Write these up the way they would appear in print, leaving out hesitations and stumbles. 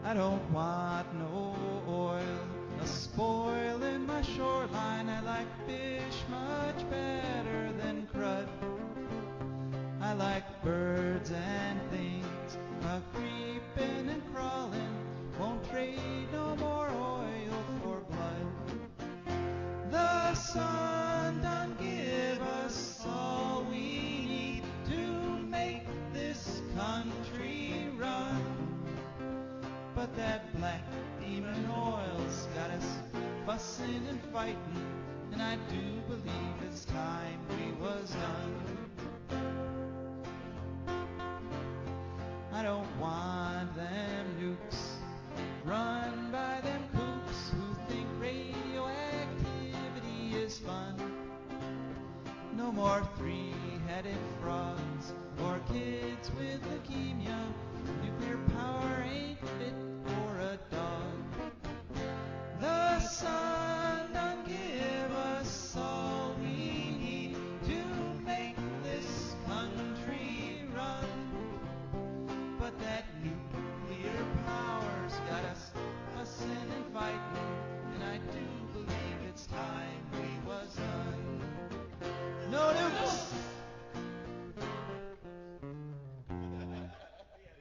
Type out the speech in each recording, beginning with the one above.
I don't want no oil spoiling my shoreline. I like fish much better than crud. I like birds and things creeping and crawling. Won't trade no more oil for blood. The sun done give us all we need to make this country run. But that black demon oil's got us fussing and fighting, and I do believe it's time we was done. I don't want them nukes run by them kooks who think radioactivity is fun. No more three-headed frogs or kids with leukemia. Nuclear power ain't fit for a dog. The sun done give us all we need to make this country run. But that nuclear power's got us fussing and fighting, and I do believe it's time we was done. No nukes!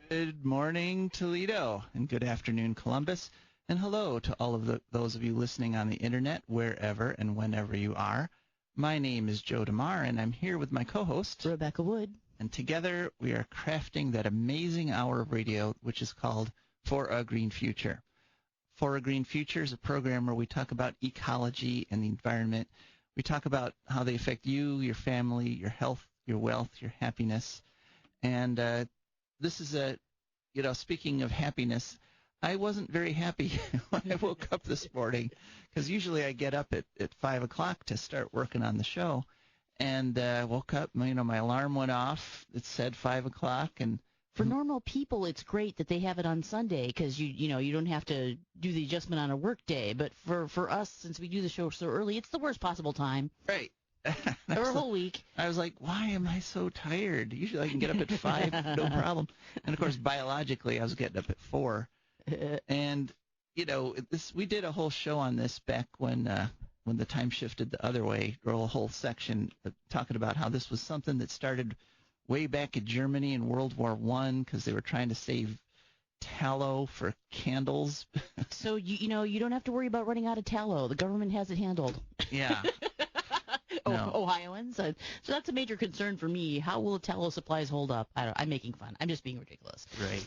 Good morning, Toledo, and good afternoon, Columbus, and hello to all of those of you listening on the internet, wherever and whenever you are. My name is Joe DeMar, and I'm here with my co-host, Rebecca Wood. And together we are crafting that amazing hour of radio, which is called For a Green Future. For a Green Future is a program where we talk about ecology and the environment. We talk about how they affect you, your family, your health, your wealth, your happiness. And this is speaking of happiness, I wasn't very happy when I woke up this morning, because usually I get up at 5 o'clock to start working on the show. And woke up, my alarm went off. It said 5 o'clock. And for normal people, it's great that they have it on Sunday because you don't have to do the adjustment on a work day. But for us, since we do the show so early, it's the worst possible time. Right. Or a whole week. I was like, why am I so tired? Usually I can get up at 5, no problem. And, of course, biologically, I was getting up at 4. And, we did a whole show on this back when the time shifted the other way, or a whole section talking about how this was something that started way back in Germany in World War I because they were trying to save tallow for candles. So, you don't have to worry about running out of tallow. The government has it handled. Yeah. No. Ohioans. So that's a major concern for me. How will tallow supplies hold up? I'm making fun. I'm just being ridiculous. Right.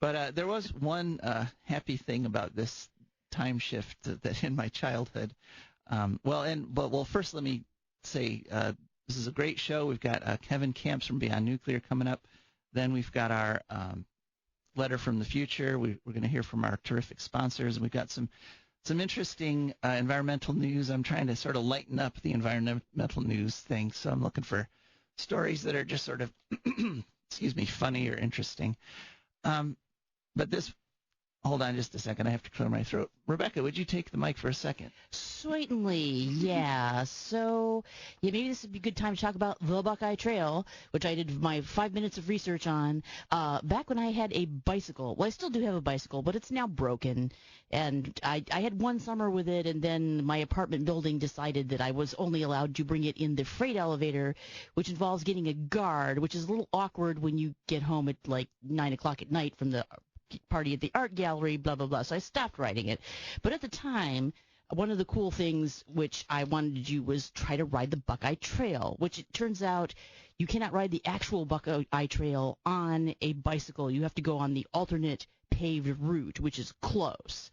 But there was one happy thing about this time shift that in my childhood. First let me say this is a great show. We've got Kevin Kamps from Beyond Nuclear coming up. Then we've got our letter from the future. We're going to hear from our terrific sponsors, and we've got some interesting environmental news. I'm trying to sort of lighten up the environmental news thing, so I'm looking for stories that are just sort of, funny or interesting. But this, hold on just a second. I have to clear my throat. Rebecca, would you take the mic for a second? Certainly, yeah. So, maybe this would be a good time to talk about the Buckeye Trail, which I did my 5 minutes of research on back when I had a bicycle. Well, I still do have a bicycle, but it's now broken. And I had one summer with it, and then my apartment building decided that I was only allowed to bring it in the freight elevator, which involves getting a guard, which is a little awkward when you get home at like 9 o'clock at night from the party at the art gallery, blah, blah, blah. So I stopped riding it. But at the time, one of the cool things which I wanted to do was try to ride the Buckeye Trail, which it turns out you cannot ride the actual Buckeye Trail on a bicycle. You have to go on the alternate paved route, which is close,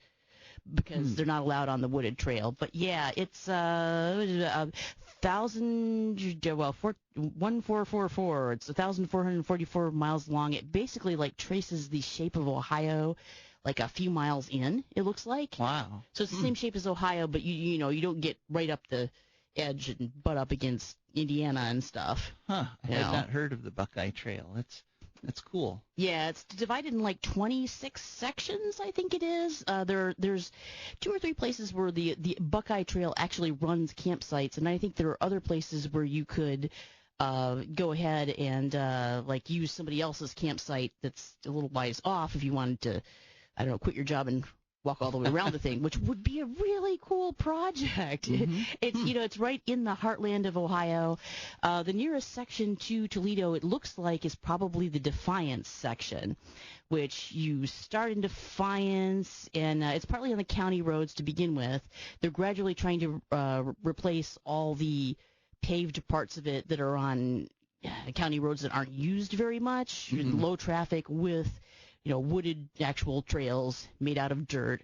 because they're not allowed on the wooded trail. But yeah, it's 1444. It's 1,444 miles long. It basically traces the shape of Ohio, like a few miles in. It looks like. Wow. So it's the same shape as Ohio, but you don't get right up the edge and butt up against Indiana and stuff. Huh. I had not heard of the Buckeye Trail. That's cool. Yeah, it's divided in 26 sections, I think it is. There's 2 or 3 places where the Buckeye Trail actually runs campsites, and I think there are other places where you could go ahead and use somebody else's campsite that's a little ways off if you wanted to I don't know, quit your job and walk all the way around the thing, which would be a really cool project. It's it's right in the heartland of Ohio. The nearest section to Toledo, it looks like, is probably the Defiance section, which you start in Defiance, and it's partly on the county roads to begin with. They're gradually trying to replace all the paved parts of it that are on county roads that aren't used very much, low traffic, with wooded actual trails made out of dirt.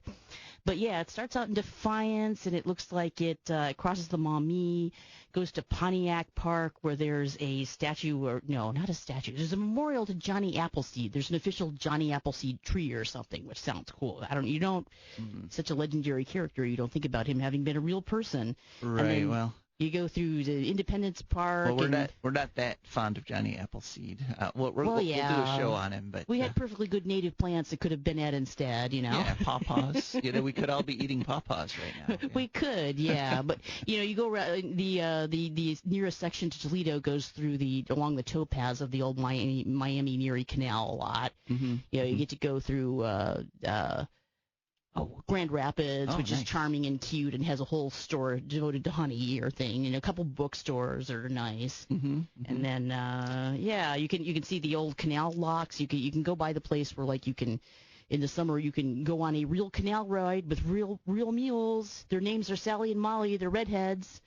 But yeah, it starts out in Defiance, and it looks like it crosses the Maumee, goes to Pontiac Park, where there's a statue, or no, not a statue. There's a memorial to Johnny Appleseed. There's an official Johnny Appleseed tree or something, which sounds cool. Such a legendary character, you don't think about him having been a real person. Right. Well, you go through the Independence Park. Well, we're not that fond of Johnny Appleseed. We'll do a show on him, but we had perfectly good native plants that could have been at instead. Yeah, pawpaws. We could all be eating pawpaws right now. Yeah. We could, yeah, but you go around the nearest section to Toledo goes through along the towpaths of the old Miami-Erie Canal a lot. You get to go through Grand Rapids, which is charming and cute and has a whole store devoted to honey or thing, and a couple bookstores are nice. And then you can see the old canal locks. You can go by the place where, like, you can, in the summer, you can go on a real canal ride with real mules. Their names are Sally and Molly. They're redheads.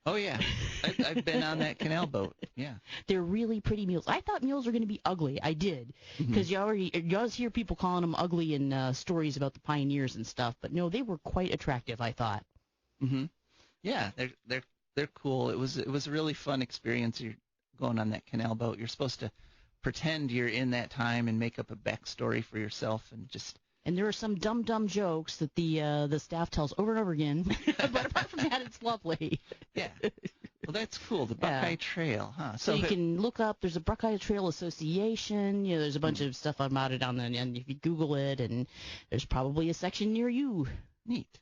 Oh, yeah. I've been on that canal boat, yeah. They're really pretty mules. I thought mules were going to be ugly. I did, because you always hear people calling them ugly in stories about the pioneers and stuff. But no, they were quite attractive, I thought. Yeah, they're cool. It was a really fun experience. You're going on that canal boat. You're supposed to pretend you're in that time and make up a backstory for yourself and just... And there are some dumb jokes that the staff tells over and over again. But apart from that, it's lovely. Yeah. Well, that's cool. The Buckeye Trail, huh? So you can look up. There's a Buckeye Trail Association. There's a bunch of stuff about it on the end. If you Google it, and there's probably a section near you. Neat.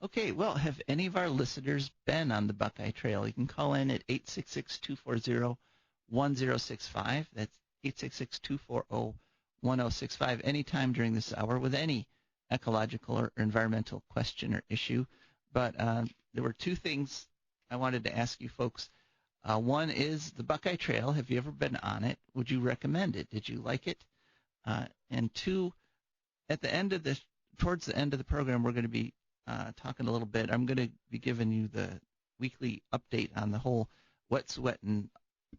Okay. Well, have any of our listeners been on the Buckeye Trail? You can call in at 866-240-1065. That's 866-240-1065 anytime during this hour with any ecological or environmental question or issue. But there were two things I wanted to ask you folks. One is the Buckeye Trail. Have you ever been on it? Would you recommend it? Did you like it? And two, towards the end of the program, we're going to be talking a little bit. I'm going to be giving you the weekly update on the whole wet, sweat, and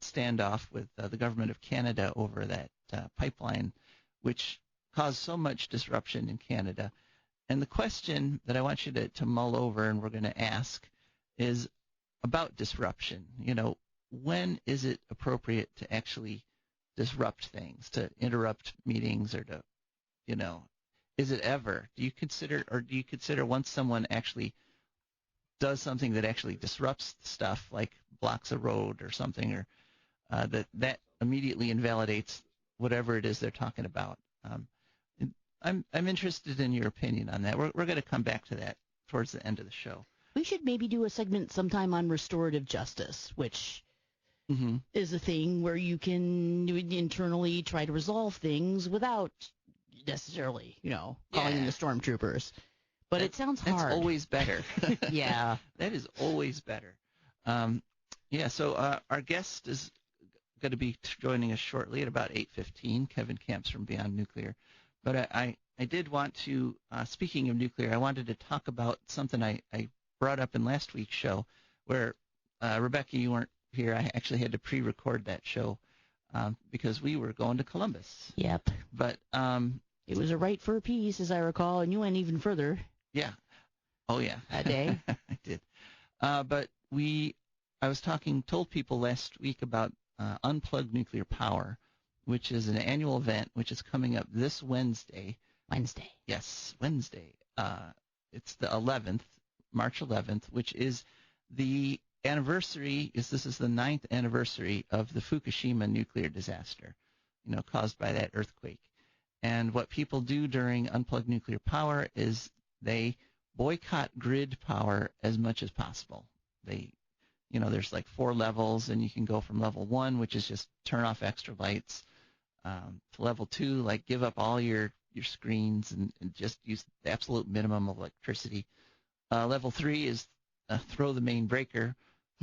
standoff with the government of Canada over that pipeline, which caused so much disruption in Canada. And the question that I want you to mull over and we're going to ask is about disruption. When is it appropriate to actually disrupt things, to interrupt meetings, or to, is it ever? Do you consider once someone actually does something that actually disrupts stuff, like blocks a road or something, or that immediately invalidates whatever it is they're talking about? I'm interested in your opinion on that. We're going to come back to that towards the end of the show. We should maybe do a segment sometime on restorative justice, which is a thing where you can internally try to resolve things without necessarily, calling in the stormtroopers. But it sounds hard. That's always better. Yeah. That is always better. So our guest is going to be joining us shortly at about 8:15, Kevin Kamps from Beyond Nuclear. But I did want to, speaking of nuclear, I wanted to talk about something I brought up in last week's show where, Rebecca, you weren't here. I actually had to pre-record that show because we were going to Columbus. Yep. But it was a right for a piece, as I recall, and you went even further. Yeah. Oh, yeah. That day. I did. But I told people last week about Unplug Nuclear Power, which is an annual event which is coming up this Wednesday. Wednesday. Yes, Wednesday. It's the 11th, March 11th, which is the anniversary. This is the 9th anniversary of the Fukushima nuclear disaster, caused by that earthquake. And what people do during Unplugged Nuclear Power is they boycott grid power as much as possible. There's like 4 levels, and you can go from level 1, which is just turn off extra lights, to level 2, like give up all your your screens and just use the absolute minimum of electricity. Level 3 is throw the main breaker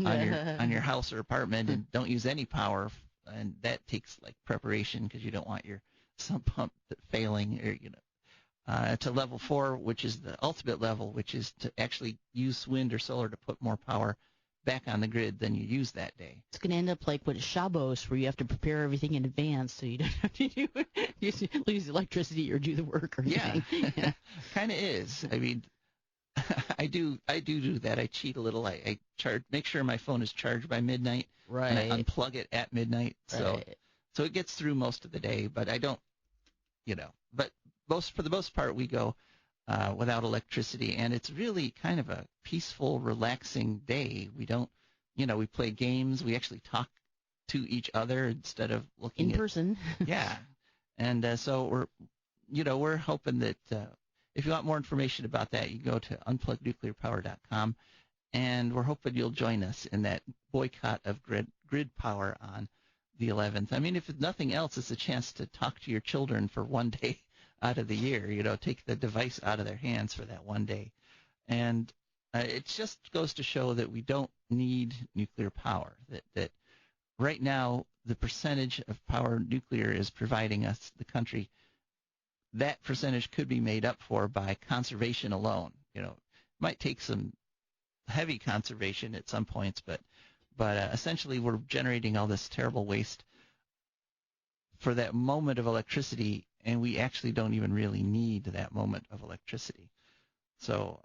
on your house or apartment and don't use any power, and that takes preparation because you don't want your sump pump failing, or to level 4, which is the ultimate level, which is to actually use wind or solar to put more power back on the grid than you use that day. It's going to end up like with Shabos, where you have to prepare everything in advance so you don't have to use electricity or do the work or anything. Yeah. Kind of is. I mean, I do that. I cheat a little. I make sure my phone is charged by midnight, Right. and I unplug it at midnight. Right. So it gets through most of the day, but I don't, but for the most part, we go without electricity, and it's really kind of a peaceful, relaxing day. We don't, we play games. We actually talk to each other instead of looking in person. Yeah, and so we're hoping that if you want more information about that, you can go to unplugnuclearpower.com, and we're hoping you'll join us in that boycott of grid power on the 11th. I mean, if nothing else, it's a chance to talk to your children for one day out of the year, take the device out of their hands for that one day. And it just goes to show that we don't need nuclear power, that right now the percentage of power nuclear is providing us, the country, that percentage could be made up for by conservation alone. It might take some heavy conservation at some points, but essentially we're generating all this terrible waste for that moment of electricity, and we actually don't even really need that moment of electricity. So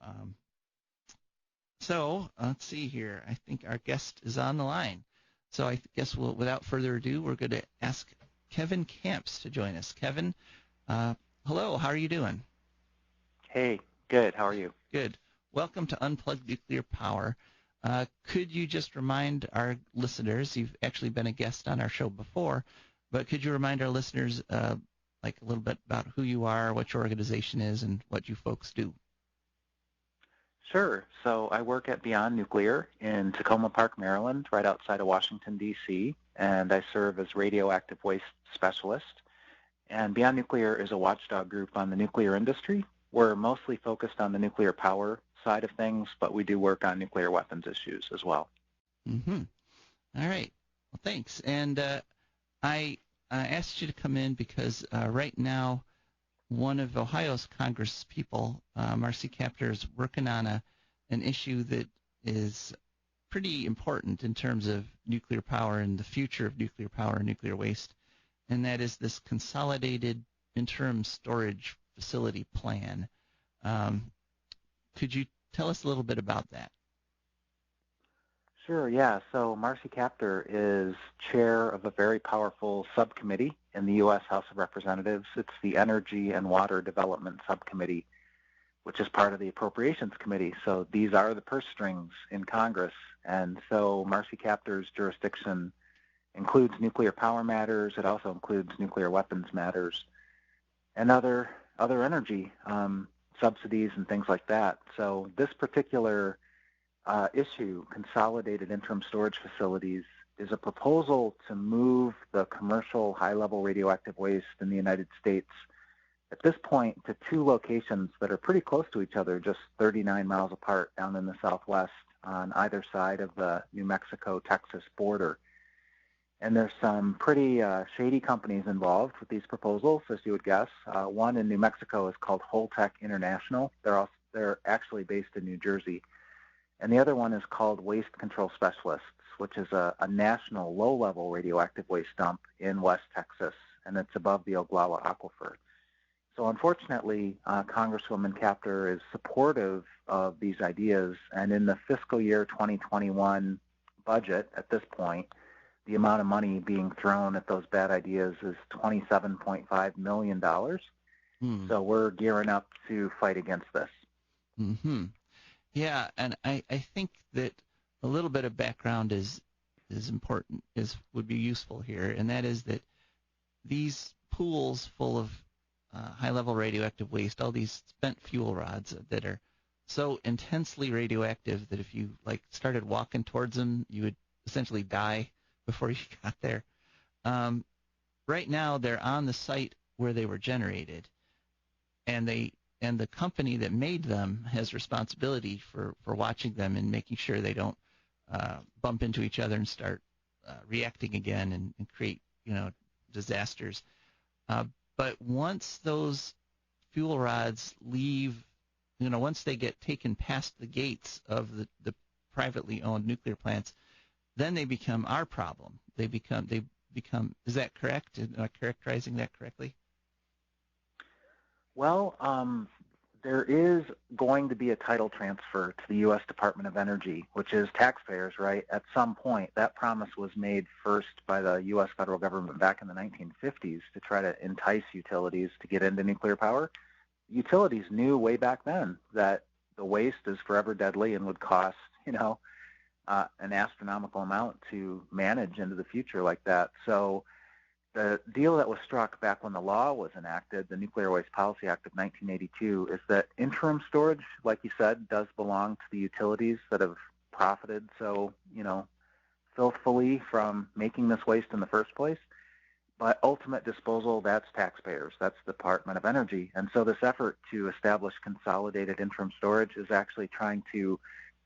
let's see here. I think our guest is on the line. So I guess without further ado, we're going to ask Kevin Kamps to join us. Kevin, hello. How are you doing? Hey, good. How are you? Good. Welcome to Unplugged Nuclear Power. Could you just remind our listeners, you've actually been a guest on our show before, but could you remind our listeners a little bit about who you are, what your organization is, and what you folks do? Sure. So I work at Beyond Nuclear in Tacoma Park, Maryland, right outside of Washington, D.C., and I serve as radioactive waste specialist. And Beyond Nuclear is a watchdog group on the nuclear industry. We're mostly focused on the nuclear power side of things, but we do work on nuclear weapons issues as well. Mm-hmm. All right. Well, thanks. And I asked you to come in because right now one of Ohio's Congress people, Marcy Kaptur, is working on an issue that is pretty important in terms of nuclear power and the future of nuclear power and nuclear waste, and that is this Consolidated Interim Storage Facility plan. Could you tell us a little bit about that? Sure, yeah. So Marcy Kaptur is chair of a very powerful subcommittee in the U.S. House of Representatives. It's the Energy and Water Development Subcommittee, which is part of the Appropriations Committee. So these are the purse strings in Congress. And so Marcy Kaptur's jurisdiction includes nuclear power matters. It also includes nuclear weapons matters and other energy subsidies and things like that. So this particular issue, Consolidated Interim Storage Facilities, is a proposal to move the commercial high-level radioactive waste in the United States at this point to two locations that are pretty close to each other, just 39 miles apart down in the southwest on either side of the New Mexico-Texas border. And there's some pretty shady companies involved with these proposals, as you would guess. One in New Mexico is called Holtec International. They're actually based in New Jersey. And the other one is called Waste Control Specialists, which is a national low-level radioactive waste dump in West Texas, and it's above the Oglawa Aquifer. So unfortunately, Congresswoman Kaptur is supportive of these ideas, and in the fiscal year 2021 budget at this point, the amount of money being thrown at those bad ideas is $27.5 million. So we're gearing up to fight against this. Mm-hmm. Yeah, and I think that a little bit of background is important, would be useful here, and that is that these pools full of high-level radioactive waste, all these spent fuel rods that are so intensely radioactive that if you started walking towards them, you would essentially die before you got there. Right now, they're on the site where they were generated, and the company that made them has responsibility for watching them and making sure they don't bump into each other and start reacting again and create disasters. But once those fuel rods leave, once they get taken past the gates of the privately owned nuclear plants, then they become our problem. They become. Is that correct? Am I characterizing that correctly? Well, there is going to be a title transfer to the U.S. Department of Energy, which is taxpayers, right? At some point, that promise was made first by the U.S. federal government back in the 1950s to try to entice utilities to get into nuclear power. Utilities knew way back then that the waste is forever deadly and would cost, an astronomical amount to manage into the future like that. So the deal that was struck back when the law was enacted, the Nuclear Waste Policy Act of 1982, is that interim storage, like you said, does belong to the utilities that have profited so, filthfully from making this waste in the first place. But ultimate disposal, that's taxpayers. That's the Department of Energy. And so this effort to establish consolidated interim storage is actually trying to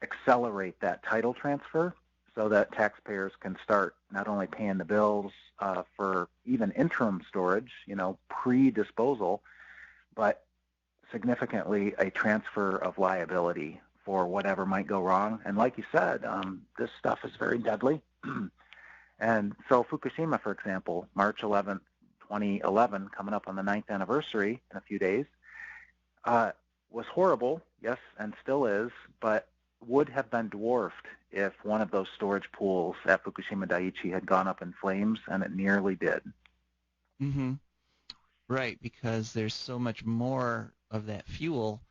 accelerate that title transfer so that taxpayers can start not only paying the bills for even interim storage, pre-disposal, but significantly a transfer of liability for whatever might go wrong. And like you said, this stuff is very deadly. And so Fukushima, for example, March 11th, 2011, coming up on the 9th anniversary in a few days, was horrible, yes, and still is, but would have been dwarfed if one of those storage pools at Fukushima Daiichi had gone up in flames, and it nearly did. Mm-hmm. Right, because there's so much more of that fuel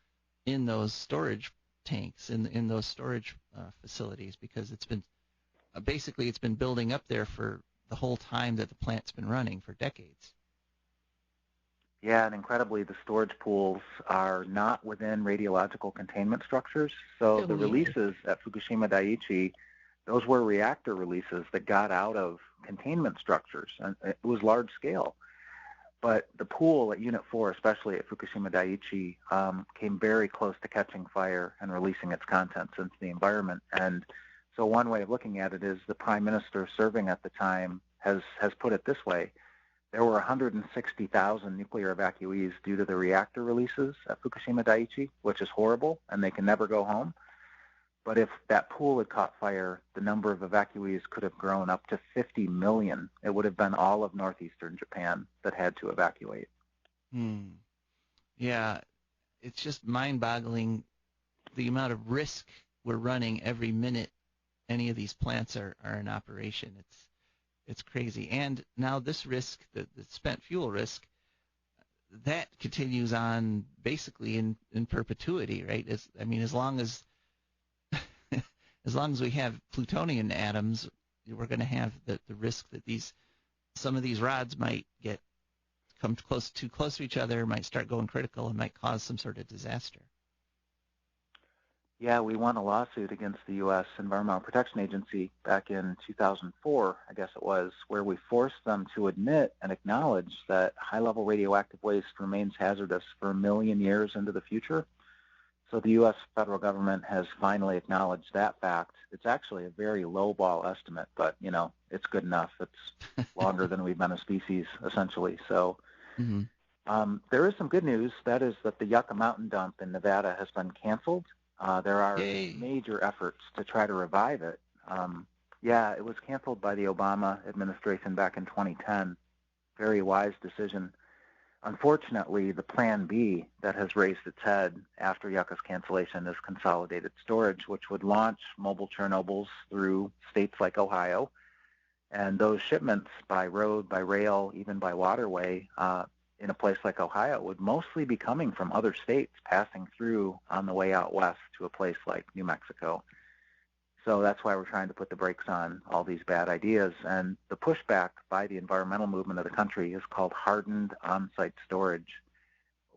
in those storage tanks, in those storage facilities, because it's been basically it's been building up there for the whole time that the plant's been running, for decades. Yeah, and incredibly, the storage pools are not within radiological containment structures. So the releases at Fukushima Daiichi, those were reactor releases that got out of containment structures, and it was large scale. But the pool at Unit 4, especially at Fukushima Daiichi, came very close to catching fire and releasing its contents into the environment. And so one way of looking at it is the Prime Minister serving at the time has put it this way. There were 160,000 nuclear evacuees due to the reactor releases at Fukushima Daiichi, which is horrible, and they can never go home. But if that pool had caught fire, the number of evacuees could have grown up to 50 million. It would have been all of northeastern Japan that had to evacuate. Yeah, it's just mind-boggling the amount of risk we're running every minute any of these plants are in operation. It's crazy. And now this risk, the spent fuel risk, that continues on basically in perpetuity, right? As long as as long as we have plutonium atoms, we're going to have the risk that some of these rods might come too close to each other, might start going critical, and might cause some sort of disaster. Yeah, we won a lawsuit against the U.S. Environmental Protection Agency back in 2004, I guess it was, where we forced them to admit and acknowledge that high-level radioactive waste remains hazardous for 1 million years into the future. So the U.S. federal government has finally acknowledged that fact. It's actually a very low-ball estimate, but, it's good enough. It's longer than we've been a species, essentially. So there is some good news. That is that the Yucca Mountain dump in Nevada has been canceled. There are major efforts to try to revive it. It was canceled by the Obama administration back in 2010. Very wise decision. Unfortunately, the Plan B that has raised its head after Yucca's cancellation is consolidated storage, which would launch mobile Chernobyls through states like Ohio. And those shipments by road, by rail, even by waterway, in a place like Ohio would mostly be coming from other states passing through on the way out west to a place like New Mexico. So that's why we're trying to put the brakes on all these bad ideas. And the pushback by the environmental movement of the country is called hardened on-site storage,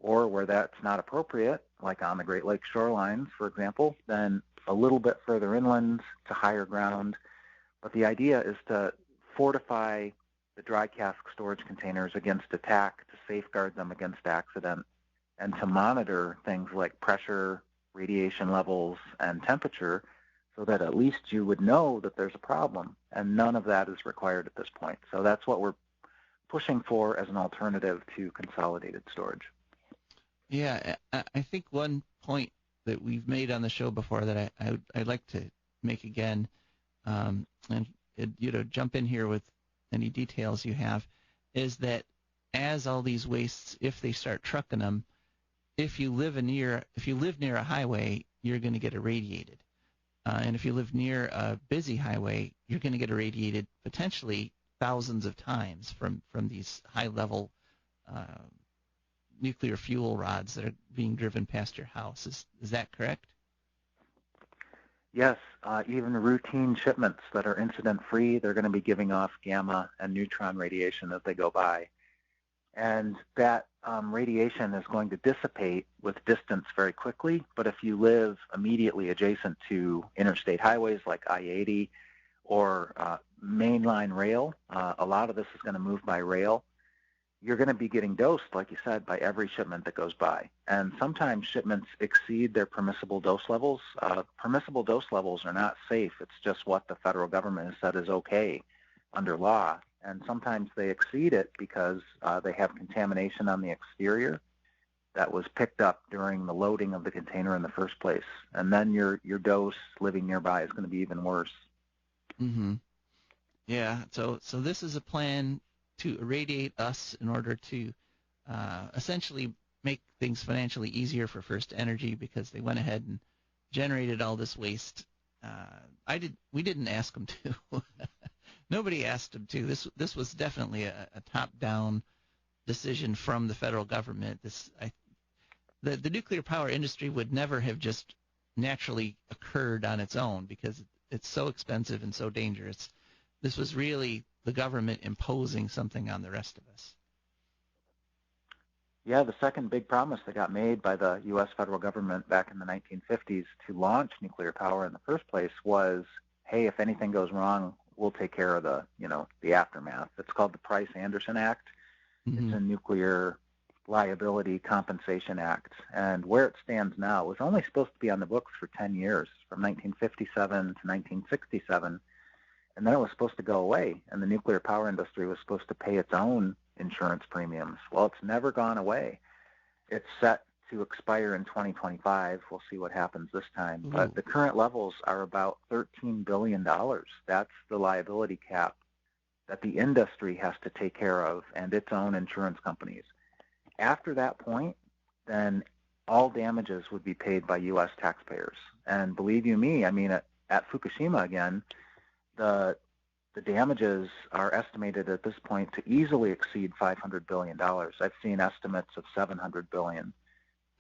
or where that's not appropriate, like on the Great Lakes shorelines, for example, then a little bit further inland to higher ground. But the idea is to fortify the dry cask storage containers against attack, to safeguard them against accident, and to monitor things like pressure, radiation levels, and temperature so that at least you would know that there's a problem. And none of that is required at this point. So that's what we're pushing for as an alternative to consolidated storage. Yeah, I think one point that we've made on the show before that I'd like to make again, and jump in here with any details you have, is that as all these wastes, if they start trucking them, if you live near a highway, you're going to get irradiated, and if you live near a busy highway, you're going to get irradiated potentially thousands of times from these high-level nuclear fuel rods that are being driven past your house. Is that correct? Yes, even routine shipments that are incident-free, they're going to be giving off gamma and neutron radiation as they go by. And that radiation is going to dissipate with distance very quickly, but if you live immediately adjacent to interstate highways like I-80 or mainline rail, a lot of this is going to move by rail. You're going to be getting dosed, like you said, by every shipment that goes by. And sometimes shipments exceed their permissible dose levels. Permissible dose levels are not safe. It's just what the federal government has said is okay under law. And sometimes they exceed it because they have contamination on the exterior that was picked up during the loading of the container in the first place. And then your dose living nearby is going to be even worse. Mm-hmm. Yeah, so this is a plan to irradiate us in order to essentially make things financially easier for First Energy because they went ahead and generated all this waste. We didn't ask them to. Nobody asked them to. This was definitely a top-down decision from the federal government. The nuclear power industry would never have just naturally occurred on its own because it's so expensive and so dangerous. This was really the government imposing something on the rest of us. Yeah, the second big promise that got made by the U.S. federal government back in the 1950s to launch nuclear power in the first place was, hey, if anything goes wrong, we'll take care of the aftermath. It's called the Price-Anderson Act. Mm-hmm. It's a nuclear liability compensation act. And where it stands now, it was only supposed to be on the books for 10 years, from 1957 to 1967. And then it was supposed to go away, and the nuclear power industry was supposed to pay its own insurance premiums. Well, it's never gone away. It's set to expire in 2025. We'll see what happens this time. Ooh. But the current levels are about $13 billion. That's the liability cap that the industry has to take care of and its own insurance companies. After that point, then all damages would be paid by U.S. taxpayers. And believe you me, I mean, at Fukushima again, the damages are estimated at this point to easily exceed $500 billion. I've seen estimates of $700 billion.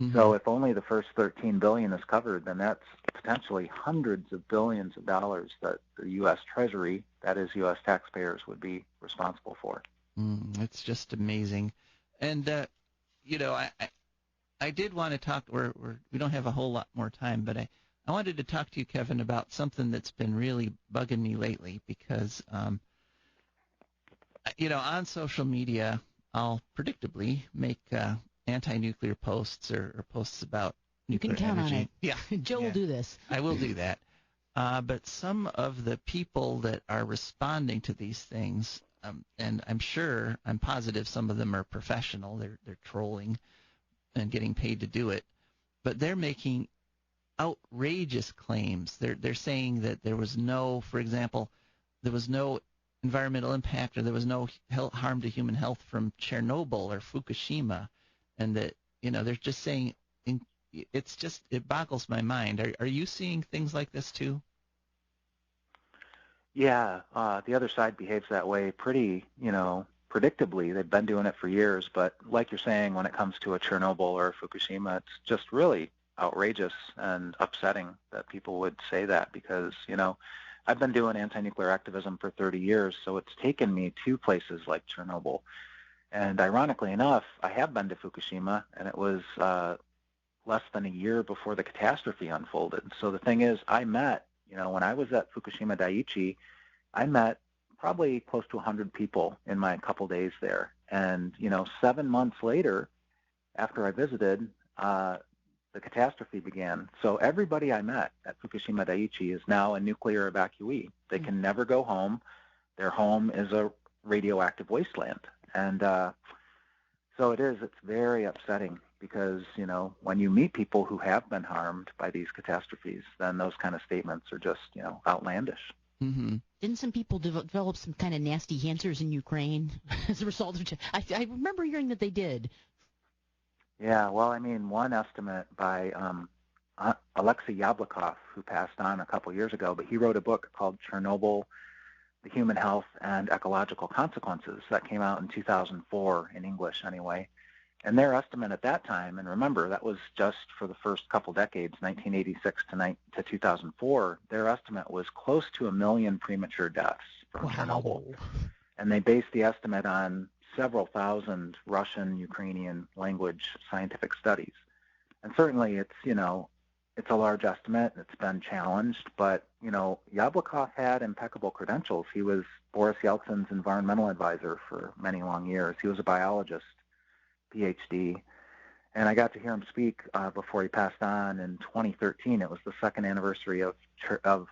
Mm-hmm. So if only the first $13 billion is covered, then that's potentially hundreds of billions of dollars that the U.S. Treasury, that is U.S. taxpayers, would be responsible for. It's just amazing. And, I did want to talk, we don't have a whole lot more time, but I wanted to talk to you, Kevin, about something that's been really bugging me lately because, on social media, I'll predictably make anti-nuclear posts or posts about nuclear energy. You can count on it. Yeah. Joe will do this. I will do that. But some of the people that are responding to these things, and I'm positive some of them are professional. They're trolling and getting paid to do it, but they're making outrageous claims. They're saying that there was no environmental impact or there was no harm to human health from Chernobyl or Fukushima, and that they're just saying it boggles my mind. Are you seeing things like this too? Yeah, the other side behaves that way pretty, predictably. They've been doing it for years, but like you're saying, when it comes to a Chernobyl or a Fukushima, it's just really outrageous and upsetting that people would say that because, I've been doing anti-nuclear activism for 30 years, so it's taken me to places like Chernobyl. And ironically enough, I have been to Fukushima, and it was less than a year before the catastrophe unfolded. So the thing is, I met, when I was at Fukushima Daiichi, I met probably close to 100 people in my couple days there. And, 7 months later, after I visited, the catastrophe began. So everybody I met at Fukushima Daiichi is now a nuclear evacuee. They can never go home. Their home is a radioactive wasteland. And so it's very upsetting because, when you meet people who have been harmed by these catastrophes, then those kind of statements are just, outlandish. Mm-hmm. Didn't some people develop some kind of nasty cancers in Ukraine as a result of I remember hearing that they did. Yeah, well, one estimate by Alexei Yablokov, who passed on a couple years ago, but he wrote a book called Chernobyl, The Human Health and Ecological Consequences that came out in 2004 in English anyway. And their estimate at that time, and remember, that was just for the first couple decades, 1986 to 2004, their estimate was close to 1 million premature deaths from Chernobyl. And they based the estimate on several thousand Russian, Ukrainian language scientific studies. And certainly it's a large estimate. It's been challenged, but, Yablokov had impeccable credentials. He was Boris Yeltsin's environmental advisor for many long years. He was a biologist, PhD, and I got to hear him speak before he passed on in 2013. It was the second anniversary of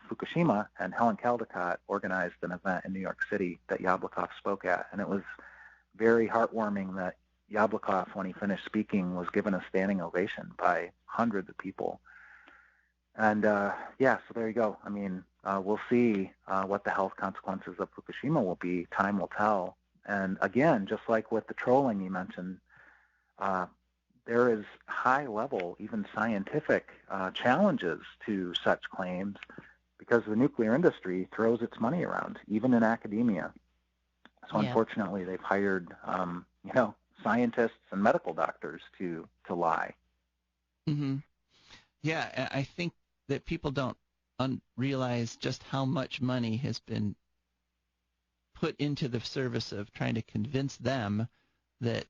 Fukushima, and Helen Caldicott organized an event in New York City that Yablokov spoke at, and it was very heartwarming that Yablokov, when he finished speaking, was given a standing ovation by hundreds of people. And so there you go. We'll see what the health consequences of Fukushima will be. Time will tell. And again, just like with the trolling you mentioned, there is high-level, even scientific challenges to such claims because the nuclear industry throws its money around, even in academia. So unfortunately, they've hired, scientists and medical doctors to lie. Mm-hmm. Yeah, I think that people don't realize just how much money has been put into the service of trying to convince them that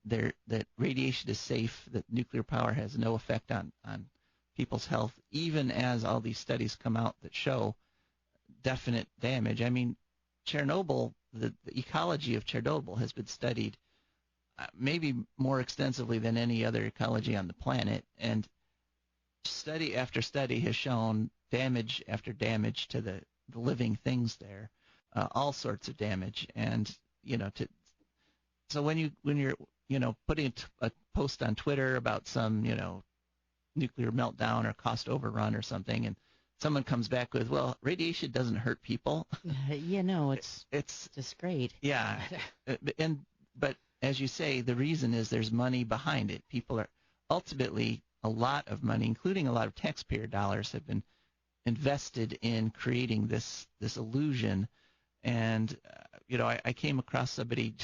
radiation is safe, that nuclear power has no effect on people's health, even as all these studies come out that show definite damage. Chernobyl, the ecology of Chernobyl has been studied maybe more extensively than any other ecology on the planet, and study after study has shown damage after damage to the living things there, all sorts of damage. And so when you're putting a post on Twitter about some nuclear meltdown or cost overrun or something, and someone comes back with, well, radiation doesn't hurt people. It's just great. Yeah, but as you say, the reason is there's money behind it. People are ultimately, a lot of money, including a lot of taxpayer dollars, have been invested in creating this illusion. And I came across somebody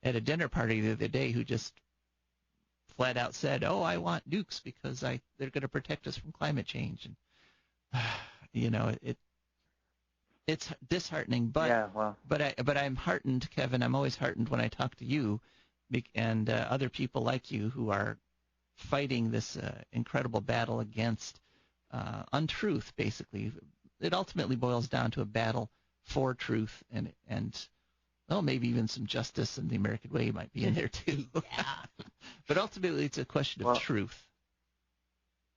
at a dinner party the other day who just flat out said, "Oh, I want nukes because they're going to protect us from climate change." And it's disheartening. But but I'm heartened, Kevin. I'm always heartened when I talk to you and other people like you who are fighting this incredible battle against untruth. Basically, it ultimately boils down to a battle for truth and maybe even some justice and the American way might be in there too. But ultimately, it's a question of truth.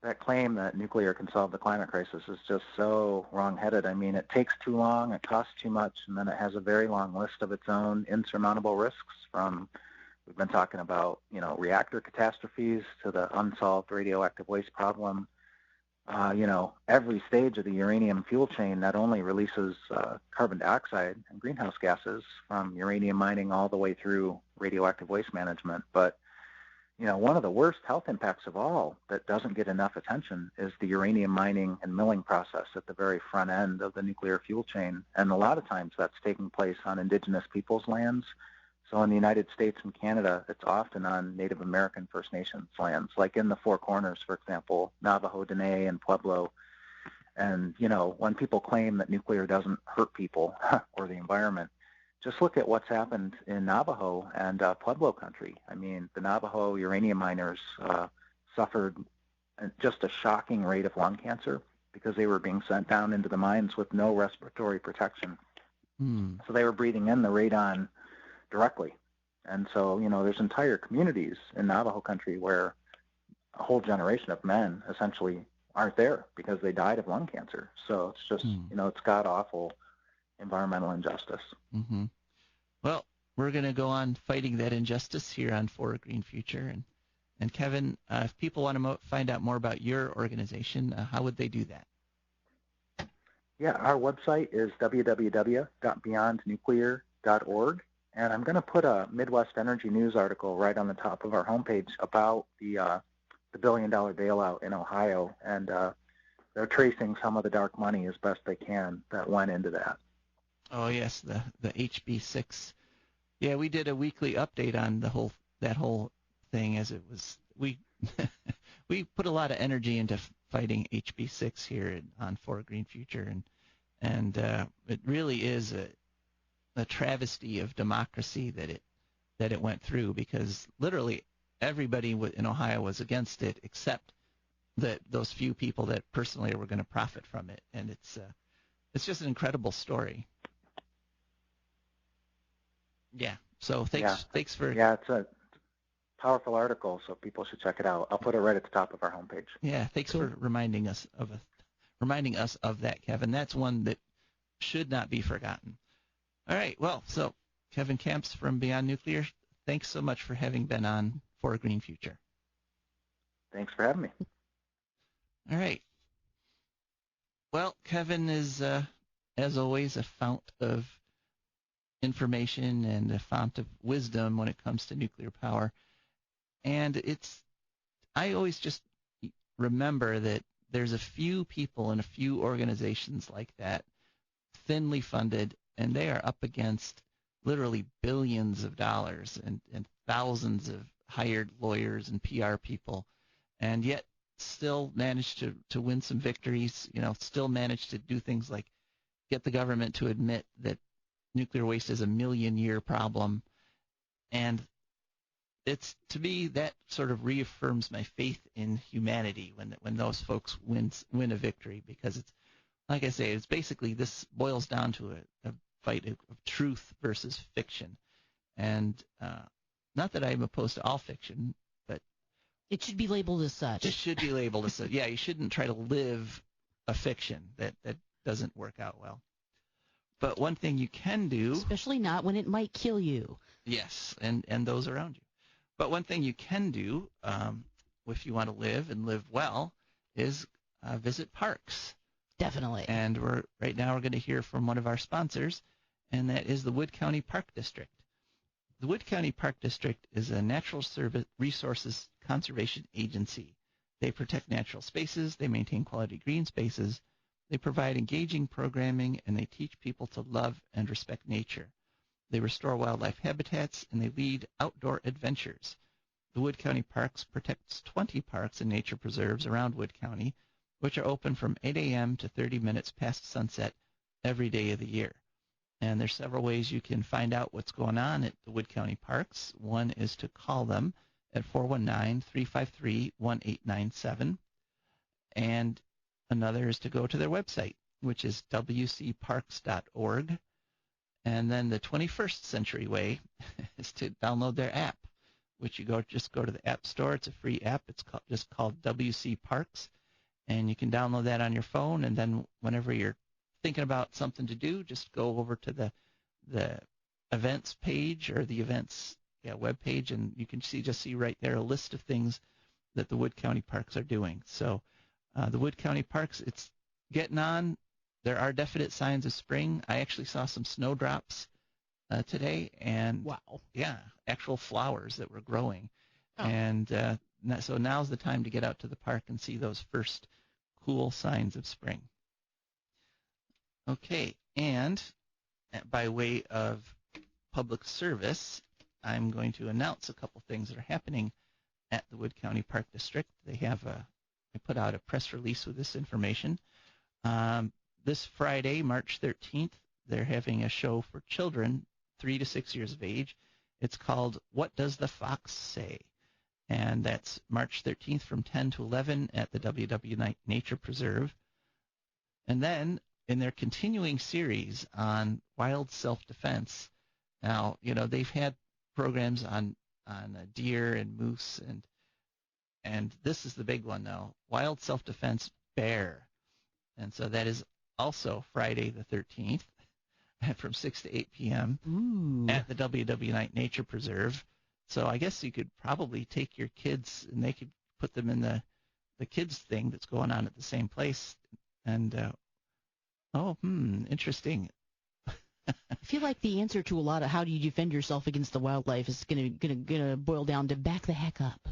That claim that nuclear can solve the climate crisis is just so wrong-headed. It takes too long, it costs too much, and then it has a very long list of its own insurmountable risks from, we've been talking about, reactor catastrophes to the unsolved radioactive waste problem. Every stage of the uranium fuel chain not only releases carbon dioxide and greenhouse gases from uranium mining all the way through radioactive waste management, but one of the worst health impacts of all that doesn't get enough attention is the uranium mining and milling process at the very front end of the nuclear fuel chain. And a lot of times that's taking place on indigenous peoples' lands. So in the United States and Canada, it's often on Native American First Nations lands, like in the Four Corners, for example, Navajo, Dene, and Pueblo. And, when people claim that nuclear doesn't hurt people or the environment, just look at what's happened in Navajo and Pueblo country. The Navajo uranium miners suffered just a shocking rate of lung cancer because they were being sent down into the mines with no respiratory protection. So they were breathing in the radon directly. And so, there's entire communities in Navajo country where a whole generation of men essentially aren't there because they died of lung cancer. So it's just, it's god-awful environmental injustice. Mm-hmm. Well, we're going to go on fighting that injustice here on For a Green Future. And Kevin, if people want to find out more about your organization, how would they do that? Yeah, our website is www.beyondnuclear.org. And I'm going to put a Midwest Energy News article right on the top of our homepage about the billion-dollar bailout in Ohio. And they're tracing some of the dark money as best they can that went into that. Oh, yes, the HB6. Yeah, we did a weekly update on that whole thing as it was. We put a lot of energy into fighting HB6 here on For a Green Future, and it really is a travesty of democracy that it went through, because literally everybody in Ohio was against it except those few people that personally were going to profit from it, and it's just an incredible story. Yeah. So thanks for. Yeah, it's a powerful article, so people should check it out. I'll put it right at the top of our homepage. Yeah, thanks for reminding us of that, Kevin. That's one that should not be forgotten. All right. Well, so Kevin Kamps from Beyond Nuclear, thanks so much for having been on For a Green Future. Thanks for having me. All right. Well, Kevin is, as always, a fount of information and a fount of wisdom when it comes to nuclear power. And I always just remember that there's a few people and a few organizations like that, thinly funded, and they are up against literally billions of dollars and thousands of hired lawyers and PR people, and yet still manage to win some victories, still manage to do things like get the government to admit that nuclear waste is a million-year problem. And it's, to me, that sort of reaffirms my faith in humanity when those folks win a victory, because it's, like I say, it's basically, this boils down to a fight of truth versus fiction. And not that I'm opposed to all fiction, but it should be labeled as such. It should be labeled as such. Yeah, you shouldn't try to live a fiction. That doesn't work out well. But one thing you can do, especially not when it might kill you. Yes, and those around you. But one thing you can do, if you want to live and live well, is visit parks. Definitely. And right now we're going to hear from one of our sponsors, and that is the Wood County Park District. The Wood County Park District is a natural resources conservation agency. They protect natural spaces, they maintain quality green spaces, they provide engaging programming, and they teach people to love and respect nature. They restore wildlife habitats, and they lead outdoor adventures. The Wood County Parks protects 20 parks and nature preserves around Wood County, which are open from 8 a.m. to 30 minutes past sunset every day of the year. And there's several ways you can find out what's going on at the Wood County Parks. One is to call them at 419-353-1897. And another is to go to their website, which is wcparks.org. And then the 21st century way is to download their app, which just go to the App Store. It's a free app. It's just called WC Parks. And you can download that on your phone, and then whenever you're thinking about something to do, just go over to the events page or the events web page, and you can see right there a list of things that the Wood County Parks are doing. So the Wood County Parks, it's getting on. There are definite signs of spring. I actually saw some snowdrops today, and wow, yeah, actual flowers that were growing. Oh. And so now's the time to get out to the park and see those first cool signs of spring. Okay, and by way of public service, I'm going to announce a couple things that are happening at the Wood County Park District. They put out a press release with this information. This Friday, March 13th, they're having a show for children 3 to 6 years of age. It's called What Does the Fox Say? And that's March 13th from 10 to 11 at the WW Nature Preserve. And then in their continuing series on wild self-defense, now, they've had programs on deer and moose and And this is the big one, though. Wild self-defense bear. And so that is also Friday the 13th from 6 to 8 p.m. Ooh. at the WW Night Nature Preserve. So I guess you could probably take your kids and they could put them in the kids thing that's going on at the same place. And, interesting. I feel like the answer to a lot of how do you defend yourself against the wildlife is gonna boil down to back the heck up.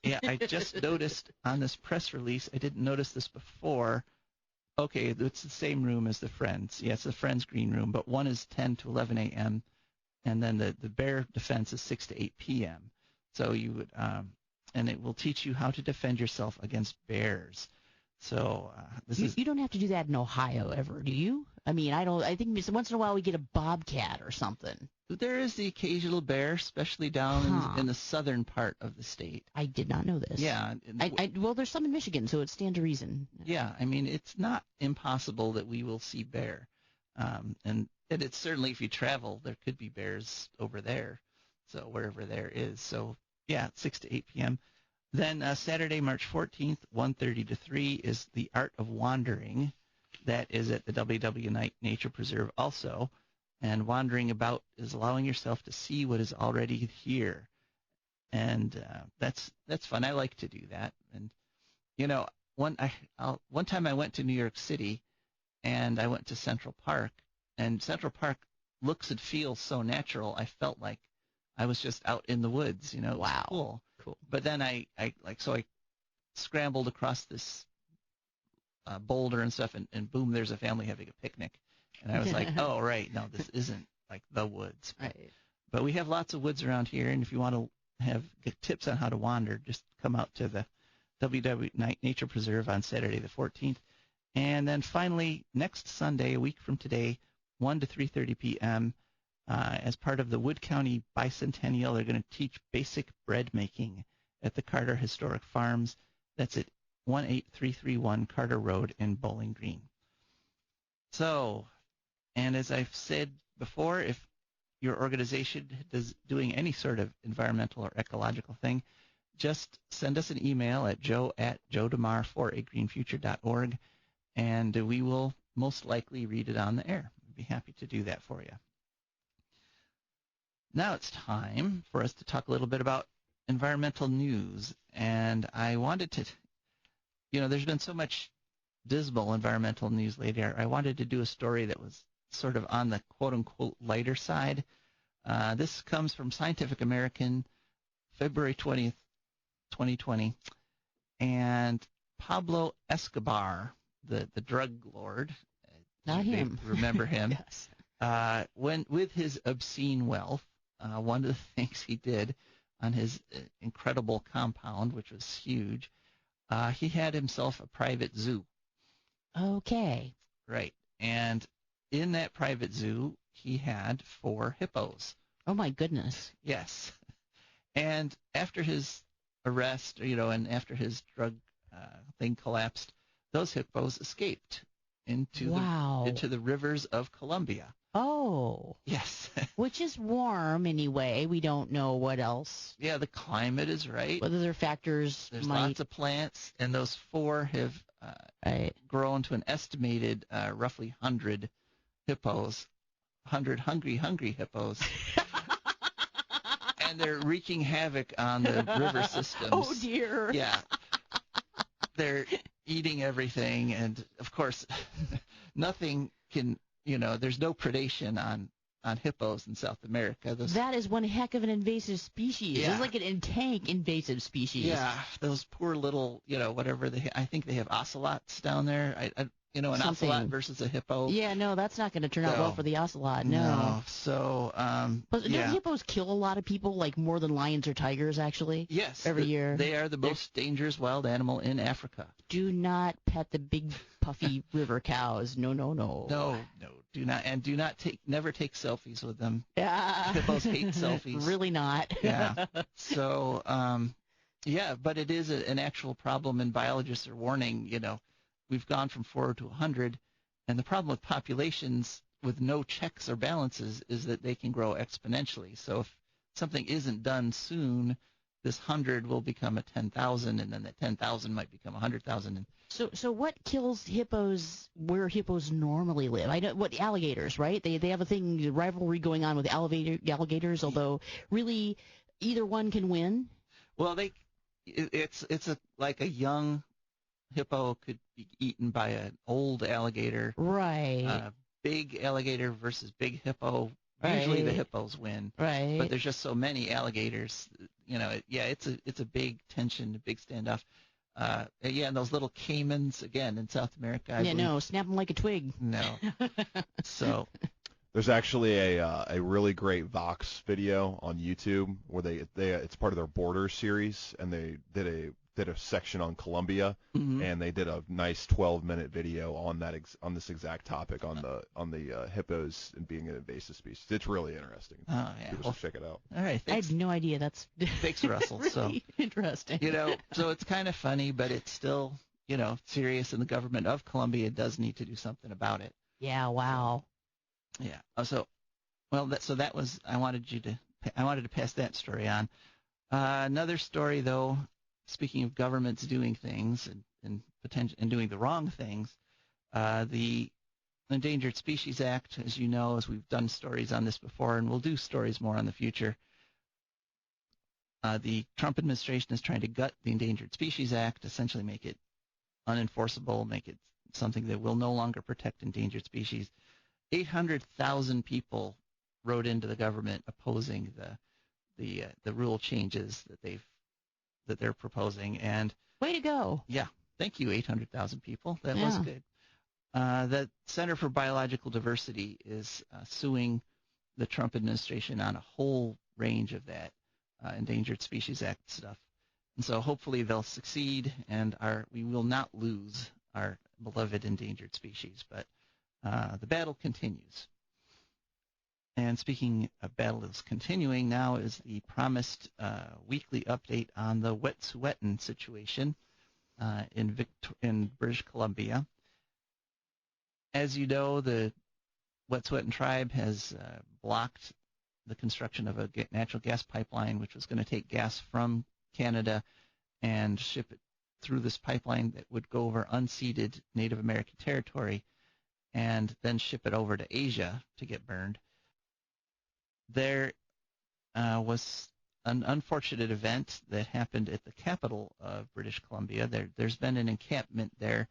Yeah, I just noticed on this press release, I didn't notice this before. Okay, it's the same room as the Friends. Yeah, it's the Friends green room, but one is 10 to 11 a.m., and then the bear defense is 6 to 8 p.m. So you would, and it will teach you how to defend yourself against bears. So You don't have to do that in Ohio ever, do you? I mean, I think once in a while we get a bobcat or something. There is the occasional bear, especially down in the southern part of the state. I did not know this. Yeah. Well, there's some in Michigan, so it stands to reason. Yeah, I mean, it's not impossible that we will see bear. And it's certainly, if you travel, there could be bears over there, so wherever there is. So, yeah, 6 to 8 p.m. Then Saturday, March 14th, 1:30 to 3 is the Art of Wandering. That is at the WW Night Nature Preserve also. And wandering about is allowing yourself to see what is already here. And that's fun. I like to do that. And, you know, one time I went to New York City, and I went to Central Park. And Central Park looks and feels so natural. I felt like I was just out in the woods. You know, it was Wow. Cool. But then I scrambled across this boulder and stuff, and boom, there's a family having a picnic. And I was like, oh, right, no, this isn't like the woods. Right. But we have lots of woods around here, and if you want to get tips on how to wander, just come out to the WW Night Nature Preserve on Saturday the 14th. And then finally, next Sunday, a week from today, 1 to 3:30 p.m., as part of the Wood County Bicentennial, they're going to teach basic bread making at the Carter Historic Farms. That's at 18331 Carter Road in Bowling Green. So, and as I've said before, if your organization is doing any sort of environmental or ecological thing, just send us an email at joe@joedemar4agreenfuture.org, and we will most likely read it on the air. We'd be happy to do that for you. Now it's time for us to talk a little bit about environmental news, and I wanted to, there's been so much dismal environmental news lately. I wanted to do a story that was sort of on the quote-unquote lighter side. This comes from Scientific American, February 20th, 2020, and Pablo Escobar, the drug lord, Not you may him. remember him, Yes. when with his obscene wealth, one of the things he did on his incredible compound, which was huge, he had himself a private zoo. Okay. Right. And in that private zoo, he had 4 hippos. Oh, my goodness. Yes. And after his arrest, and after his drug thing collapsed, those hippos escaped into the rivers of Colombia. Oh. Yes. Which is warm anyway. We don't know what else. Yeah, the climate is right. Whether there are factors There's lots of plants, and those 4 have grown to an estimated roughly 100 hippos, 100 hungry hippos. And they're wreaking havoc on the river systems. Oh, dear. Yeah. They're eating everything, and, of course, nothing can, there's no predation on hippos in South America. That is one heck of an invasive species. Yeah. It's like an in-tank invasive species. Yeah, those poor little, whatever I think they have ocelots down there. An ocelot versus a hippo. Yeah, no, that's not going to turn out well for the ocelot. No. So, But don't hippos kill a lot of people, like more than lions or tigers, actually? Yes. Every year. They are the most dangerous wild animal in Africa. Do not pet the big, puffy river cows. No. No, do not. And never take selfies with them. Yeah. Hippos hate selfies. Really not. Yeah. So, but it is an actual problem, and biologists are warning, we've gone from 4 to 100, and the problem with populations with no checks or balances is that they can grow exponentially. So if something isn't done soon, this 100 will become a 10,000, and then that 10,000 might become 100,000. And So what kills hippos where hippos normally live? I know what alligators, right? They have a thing rivalry going on with alligators, although really either one can win. well, it's like a young hippo could be eaten by an old alligator. Right. Big alligator versus big hippo. Usually the Right. hippos win. Right. But there's just so many alligators. It's a big tension, a big standoff. And those little caimans again in South America. I believe, no, snap them like a twig. No. So There's actually a really great Vox video on YouTube where they it's part of their Border series, and they did a section on Colombia, and they did a nice 12-minute video on on this exact topic on the hippos and being an invasive species. It's really interesting. Oh, yeah. People should check it out. All right. I had no idea. That's Thanks, Russell. really So interesting. so it's kind of funny, but it's still serious, and the government of Colombia does need to do something about it. Yeah. Wow. Yeah. That was I wanted to pass that story on. Another story, though. Speaking of governments doing things and doing the wrong things, the Endangered Species Act, as you know, as we've done stories on this before, and we'll do stories more on the future. The Trump administration is trying to gut the Endangered Species Act, essentially make it unenforceable, make it something that will no longer protect endangered species. 800,000 people wrote into the government opposing the rule changes that they're proposing, and way to go. Yeah, thank you, 800,000 people. That was good. The Center for Biological Diversity is suing the Trump administration on a whole range of that Endangered Species Act stuff, and so hopefully they'll succeed, and we will not lose our beloved endangered species, but the battle continues. And speaking of battles continuing, now is the promised weekly update on the Wet'suwet'en situation in British Columbia. As you know, the Wet'suwet'en tribe has blocked the construction of a natural gas pipeline, which was going to take gas from Canada and ship it through this pipeline that would go over unceded Native American territory and then ship it over to Asia to get burned. There was an unfortunate event that happened at the capital of British Columbia. There's been an encampment there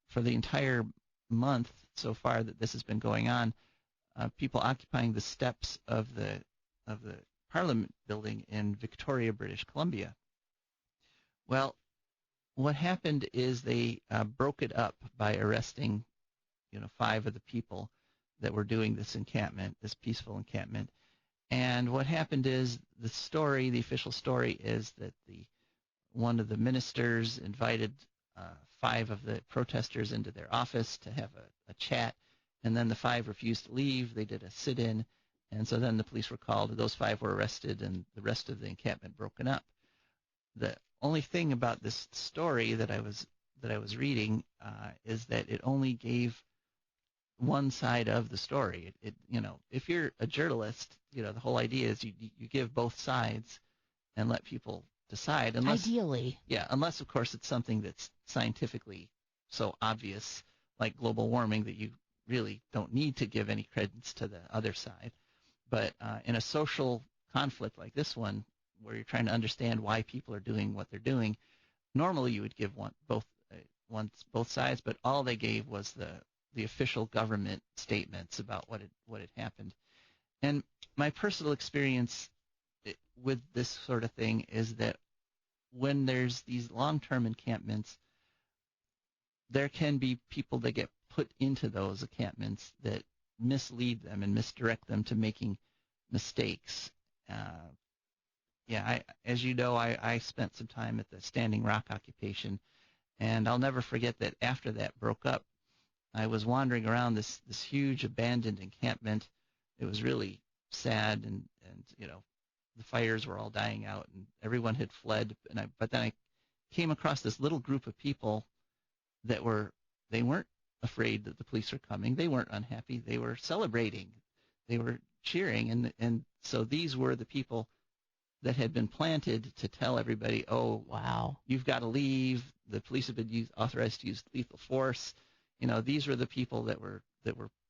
for the entire month so far that this has been going on. People occupying the steps of the Parliament building in Victoria, British Columbia. Well, what happened is they broke it up by arresting 5 of the people that were doing this encampment, this peaceful encampment. And what happened is the official story is that one of the ministers invited 5 of the protesters into their office to have a chat, and then the 5 refused to leave. They did a sit-in, and so then the police were called. Those 5 were arrested, and the rest of the encampment broken up. The only thing about this story that I was reading is that it only gave one side of the story. If you're a journalist, the whole idea is you give both sides and let people decide. Ideally. Yeah, unless of course it's something that's scientifically so obvious, like global warming, that you really don't need to give any credence to the other side. But in a social conflict like this one, where you're trying to understand why people are doing what they're doing, normally you would give both sides, but all they gave was the official government statements about what had happened. And my personal experience with this sort of thing is that when there's these long-term encampments, there can be people that get put into those encampments that mislead them and misdirect them to making mistakes. As you know, I spent some time at the Standing Rock occupation, and I'll never forget that after that broke up, I was wandering around this huge abandoned encampment. It was really sad, and the fires were all dying out, and everyone had fled. But then I came across this little group of people that they weren't afraid that the police were coming. They weren't unhappy. They were celebrating. They were cheering, and so these were the people that had been planted to tell everybody, oh, Wow. you've got to leave. The police have been authorized to use lethal force. These were the people that were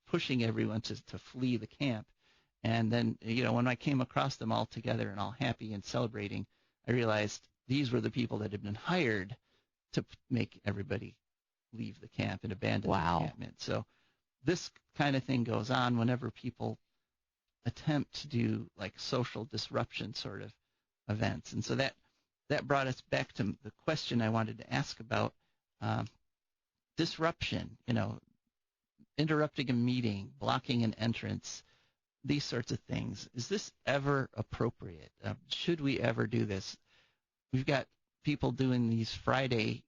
pushing everyone to flee the camp. And then, when I came across them all together and all happy and celebrating, I realized these were the people that had been hired to make everybody leave the camp and abandon the encampment. So this kind of thing goes on whenever people attempt to do like social disruption sort of events. And so that brought us back to the question I wanted to ask about disruption, interrupting a meeting, blocking an entrance, these sorts of things. Is this ever appropriate? Should we ever do this? We've got people doing these Friday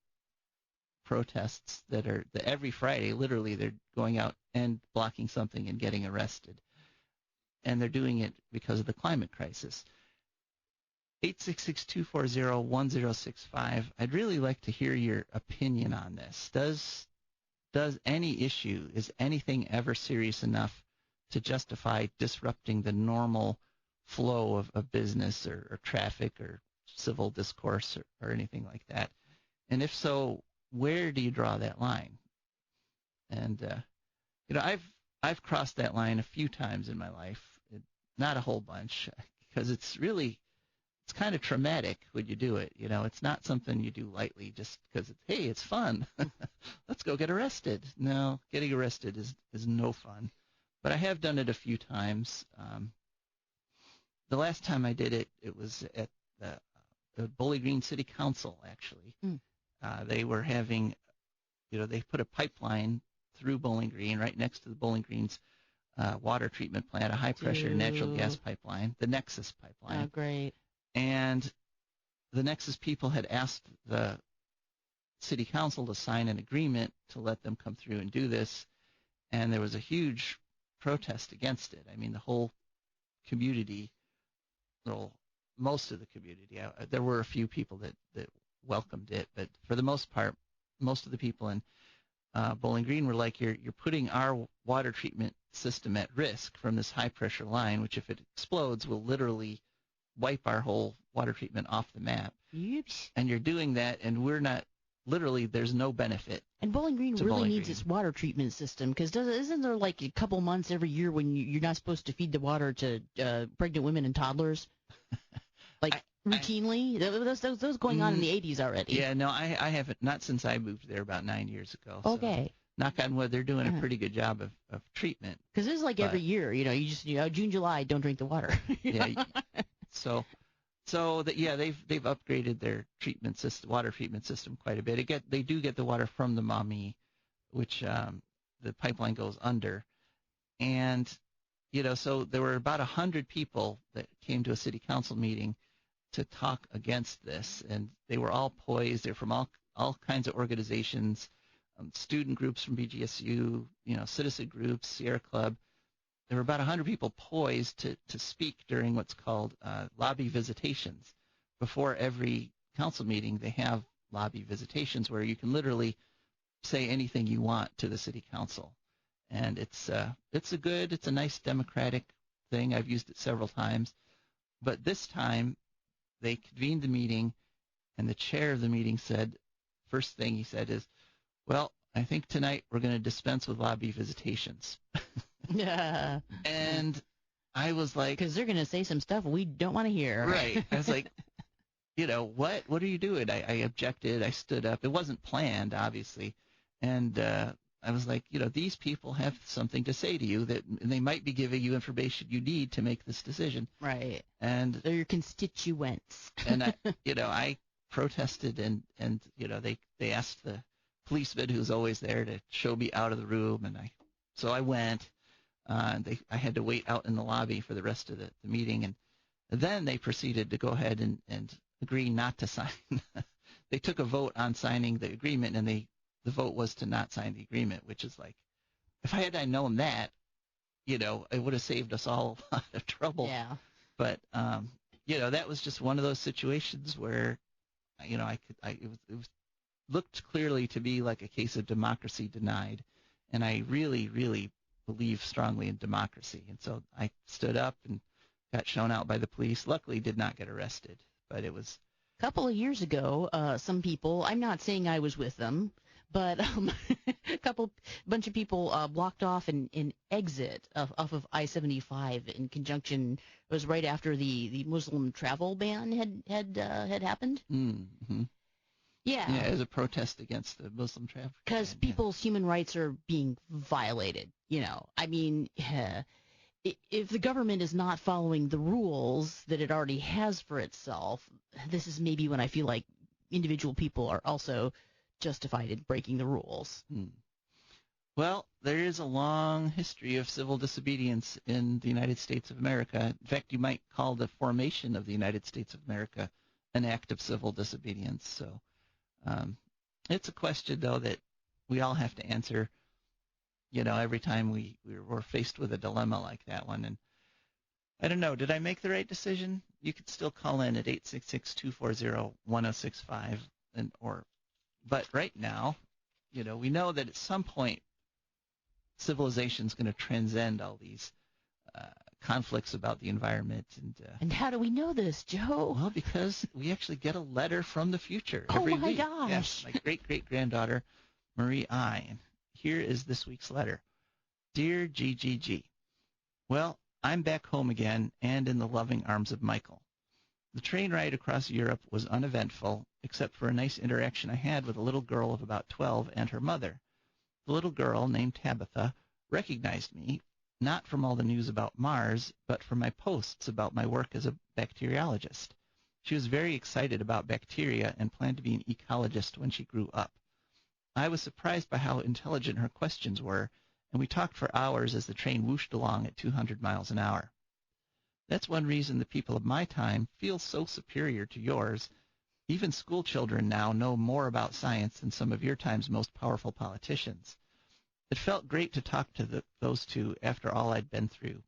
protests that every Friday, literally, they're going out and blocking something and getting arrested. And they're doing it because of the climate crisis. 866-240-1065. I'd really like to hear your opinion on this. Does any issue, is anything ever serious enough to justify disrupting the normal flow of business or traffic or civil discourse or anything like that? And if so, where do you draw that line? And I've crossed that line a few times in my life, not a whole bunch, because it's kind of traumatic when you do it. It's not something you do lightly just because it's fun. Let's go get arrested. No, getting arrested is no fun. But I have done it a few times. The last time I did it, it was at the Bowling Green City Council, actually. They were having, they put a pipeline through Bowling Green right next to the Bowling Green's water treatment plant, a high-pressure natural gas pipeline, the Nexus pipeline. Oh, great. And the Nexus people had asked the city council to sign an agreement to let them come through and do this, and there was a huge protest against it. I mean, the whole community, well, most of the community, there were a few people that welcomed it, but for the most part, most of the people in Bowling Green were like, you're putting our water treatment system at risk from this high-pressure line, which if it explodes will literally wipe our whole water treatment off the map. Oops. And you're doing that, and we're not, literally, there's no benefit. And Bowling Green to really Bowling needs Green. its water treatment system, because isn't there like a couple months every year when you're not supposed to feed the water to pregnant women and toddlers? Like routinely? That was going on in the 80s already. Yeah, no, I haven't, not since I moved there about 9 years ago. Okay. So knock on wood, they're doing a pretty good job of treatment. Because it's like every year, you just, June, July, don't drink the water. Yeah. So they've upgraded their treatment system, water treatment system quite a bit. They do get the water from the Maumee, which the pipeline goes under, and so there were about 100 people that came to a city council meeting to talk against this, and they were all poised. They're from all kinds of organizations, student groups from BGSU, citizen groups, Sierra Club. There were about 100 people poised to speak during what's called lobby visitations. Before every council meeting, they have lobby visitations where you can literally say anything you want to the city council. And it's a nice democratic thing. I've used it several times. But this time, they convened the meeting, and the chair of the meeting said, first thing he said is, well, I think tonight we're going to dispense with lobby visitations. Yeah. And I was like, because they're going to say some stuff we don't want to hear. Right. I was like, what are you doing? I objected. I stood up. It wasn't planned, obviously. And I was like, these people have something to say to you and they might be giving you information you need to make this decision. Right. And they're your constituents. And I protested and they asked the policeman who's always there to show me out of the room, and so I went. I had to wait out in the lobby for the rest of the meeting, and then they proceeded to go ahead and agree not to sign. They took a vote on signing the agreement, and the vote was to not sign the agreement, which is like, if I had known that, it would have saved us all a lot of trouble. Yeah. But that was just one of those situations where, it looked clearly to be like a case of democracy denied, and I really, really believe strongly in democracy. And so I stood up and got shown out by the police. Luckily, did not get arrested, but it was. A couple of years ago, some people, I'm not saying I was with them, but a bunch of people blocked off an exit off of I-75 in conjunction. It was right after the Muslim travel ban had happened. Mm-hmm. Yeah. Yeah, as a protest against the Muslim travel. Because people's human rights are being violated. I mean, if the government is not following the rules that it already has for itself, this is maybe when I feel like individual people are also justified in breaking the rules. Well, there is a long history of civil disobedience in the United States of America. In fact, you might call the formation of the United States of America an act of civil disobedience. So it's a question, though, that we all have to answer, every time we're faced with a dilemma like that one. And I don't know, did I make the right decision? You could still call in at 866-240-1065. But right now, we know that at some point civilization's going to transcend all these conflicts about the environment. And how do we know this, Joe? Well, because we actually get a letter from the future every week. Oh, my gosh. Yes, my great-great-granddaughter, Marie I. And here is this week's letter. Dear GGG, well, I'm back home again and in the loving arms of Michael. The train ride across Europe was uneventful, except for a nice interaction I had with a little girl of about 12 and her mother. The little girl, named Tabitha, recognized me, not from all the news about Mars, but from my posts about my work as a bacteriologist. She was very excited about bacteria and planned to be an ecologist when she grew up. I was surprised by how intelligent her questions were, and we talked for hours as the train whooshed along at 200 miles an hour. That's one reason the people of my time feel so superior to yours. Even school children now know more about science than some of your time's most powerful politicians. It felt great to talk to those two after all I'd been through.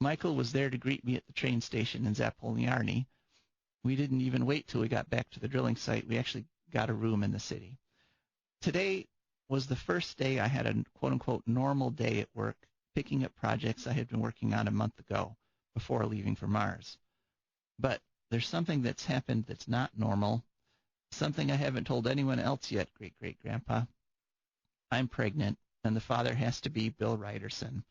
Michael was there to greet me at the train station in Zapoljarny. We didn't even wait till we got back to the drilling site. We actually got a room in the city. Today was the first day I had a quote-unquote normal day at work, picking up projects I had been working on a month ago before leaving for Mars. But there's something that's happened that's not normal, something I haven't told anyone else yet, great-great-grandpa. I'm pregnant, and the father has to be Bill Ryderson.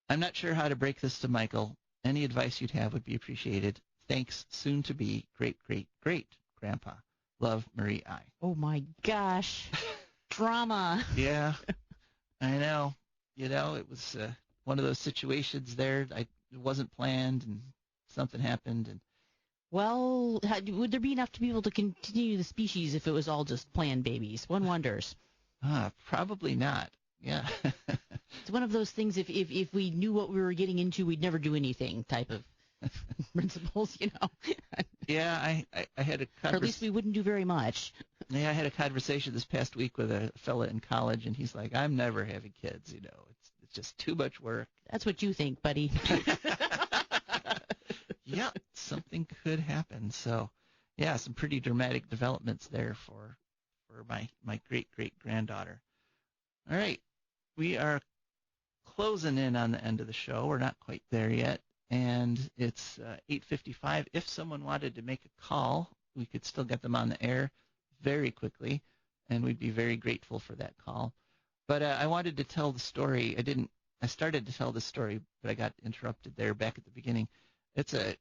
I'm not sure how to break this to Michael. Any advice you'd have would be appreciated. Thanks, soon to be great-great-great-grandpa. Love, Marie I. Oh, my gosh. Drama. Yeah, I know. It was one of those situations there. It wasn't planned, and something happened. And well, would there be enough to be able to continue the species if it was all just planned babies? One wonders. Probably not. Yeah. It's one of those things, if we knew what we were getting into, we'd never do anything type of principles, Yeah, I had a conversation. Or at least we wouldn't do very much. Yeah, I had a conversation this past week with a fella in college, and he's like, I'm never having kids, It's just too much work. That's what you think, buddy. Yeah, something could happen. So, yeah, some pretty dramatic developments there for my great-great-granddaughter. All right, we are closing in on the end of the show. We're not quite there yet, and it's 8:55. If someone wanted to make a call, we could still get them on the air very quickly, and we'd be very grateful for that call. But I wanted to tell the story. I started to tell the story, but I got interrupted there back at the beginning. It's a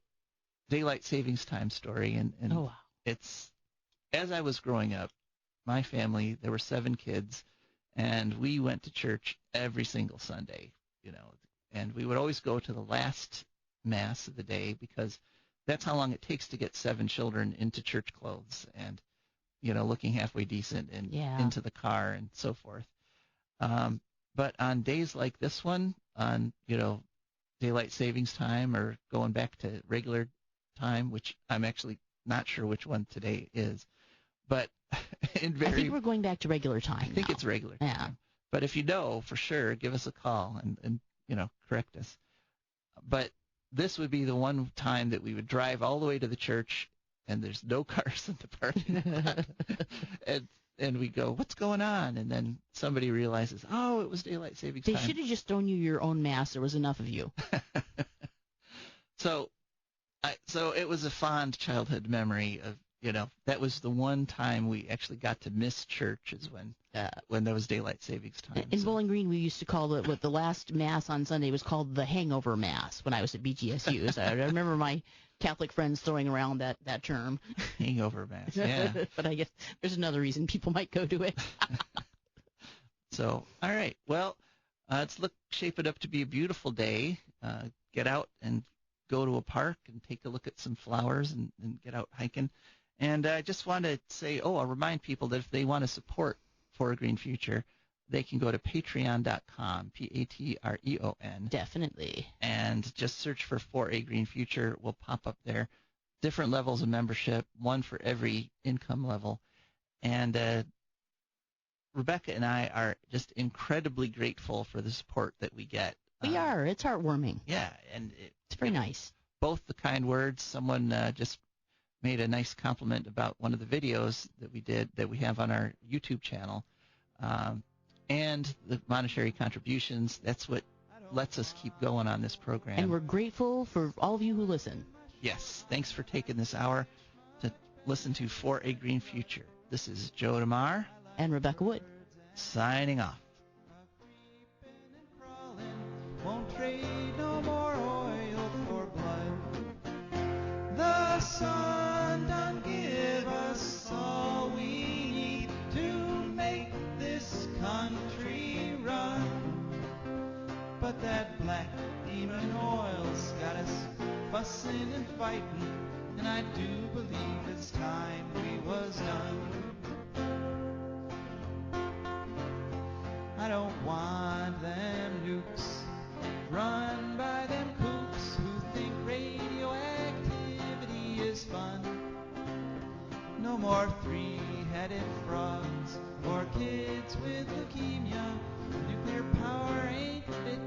daylight savings time story, and oh, wow. It's, as I was growing up, my family, there were 7 kids, and we went to church every single Sunday, and we would always go to the last Mass of the day because that's how long it takes to get 7 children into church clothes and, looking halfway decent and into the car and so forth. But on days like this one, on, daylight savings time or going back to regular time, which I'm actually not sure which one today is, but I think we're going back to regular time. I think it's regular time. But if you know for sure, give us a call and correct us. But this would be the one time that we would drive all the way to the church, and there's no cars in the parking lot. And we go, what's going on? And then somebody realizes, oh, it was daylight savings time. They should have just thrown you your own Mass. There was enough of you. So it was a fond childhood memory of, that was the one time we actually got to miss church is when there was daylight savings time. In Bowling Green, we used to call it, what the last Mass on Sunday was called the Hangover Mass when I was at BGSU. So I remember my Catholic friends throwing around that term. Hangover Mass, yeah. But I guess there's another reason people might go to it. So, all right. Well, it's shaping up to be a beautiful day. Get out and go to a park and take a look at some flowers and get out hiking. And I just want to say, I'll remind people that if they want to support For a Green Future, they can go to patreon.com, Patreon. Definitely. And just search for a Green Future. Will pop up there. Different levels of membership, one for every income level. And Rebecca and I are just incredibly grateful for the support that we get. We are. It's heartwarming. Yeah. And it's very nice. Both the kind words. Someone just made a nice compliment about one of the videos that we did that we have on our YouTube channel, and the monetary contributions. That's what lets us keep going on this program. And we're grateful for all of you who listen. Yes. Thanks for taking this hour to listen to For a Green Future. This is Joe DeMar. And Rebecca Wood. Signing off. Won't trade no more oil for blood. The sun done give us all we need to make this country run. But that black demon oil's got us fussing and fighting, and I do believe it's time we was done. I don't want them nukes run by them kooks who think radioactivity is fun. No more three-headed frogs or kids with leukemia. Nuclear power ain't fit